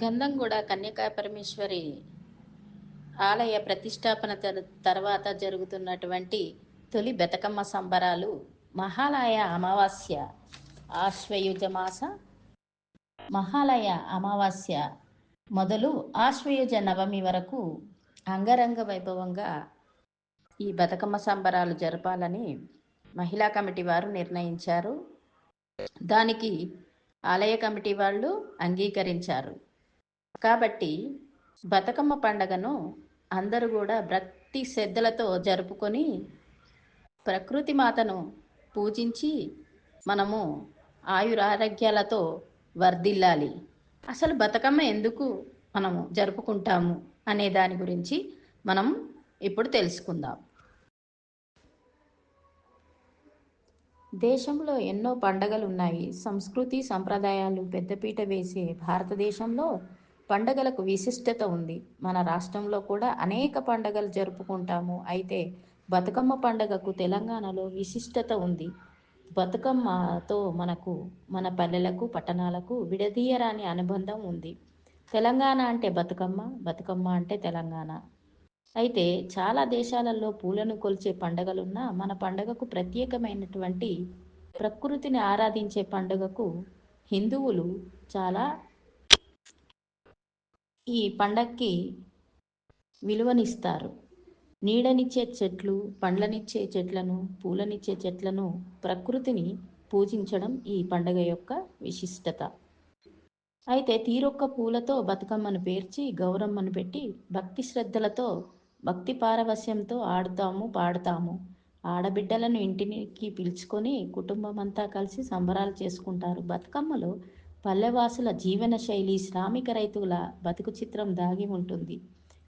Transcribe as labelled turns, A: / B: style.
A: గంధంగూడ కన్యకా పరమేశ్వరి ఆలయ ప్రతిష్టాపన తర్వాత జరుగుతున్నటువంటి తొలి బతుకమ్మ సంబరాలు మహాలయ అమావాస్య ఆశ్వయుజ మాస మహాలయ అమావాస్య మొదలు ఆశ్వయుజ నవమి వరకు అంగరంగ వైభవంగా ఈ బతుకమ్మ సంబరాలు జరపాలని మహిళా కమిటీ వారు నిర్ణయించారు. దానికి ఆలయ కమిటీ వాళ్ళు అంగీకరించారు. కాబట్టి బతుకమ్మ పండగను అందరూ కూడా భక్తి శ్రద్ధలతో జరుపుకొని ప్రకృతి మాతను పూజించి మనము ఆయురారోగ్యాలతో వర్ధిల్లాలి. అసలు బతుకమ్మ ఎందుకు మనము జరుపుకుంటాము అనే దాని గురించి మనం ఇప్పుడు తెలుసుకుందాం. దేశంలో ఎన్నో పండగలు ఉన్నాయి. సంస్కృతి సంప్రదాయాలు పెద్దపీట వేసే భారతదేశంలో పండగలకు విశిష్టత ఉంది. మన రాష్ట్రంలో కూడా అనేక పండగలు జరుపుకుంటాము. అయితే బతుకమ్మ పండగకు తెలంగాణలో విశిష్టత ఉంది. బతుకమ్మతో మనకు మన పల్లెలకు పట్టణాలకు విడదీయరాని అనుబంధం ఉంది. తెలంగాణ అంటే బతుకమ్మ, బతుకమ్మ అంటే తెలంగాణ. అయితే చాలా దేశాలలో పూలను కొలిచే పండగలున్నా మన పండగకు ప్రత్యేకమైనటువంటి ప్రకృతిని ఆరాధించే పండుగకు హిందువులు చాలా ఈ పండక్కి విలువనిస్తారు. నీడనిచ్చే చెట్లు, పండ్లనిచ్చే చెట్లను, పూలనిచ్చే చెట్లను, ప్రకృతిని పూజించడం ఈ పండగ యొక్క విశిష్టత. అయితే తీరొక్క పూలతో బతుకమ్మను పేర్చి గౌరమ్మను పెట్టి భక్తి శ్రద్ధలతో భక్తి పారవస్యంతో ఆడుతాము పాడుతాము. ఆడబిడ్డలను ఇంటికి పిలుచుకొని కుటుంబం అంతా కలిసి సంబరాలు చేసుకుంటారు. బతుకమ్మలో పల్లెవాసుల జీవన శైలి, శ్రామిక రైతుల బతుకు చిత్రం దాగి ఉంటుంది.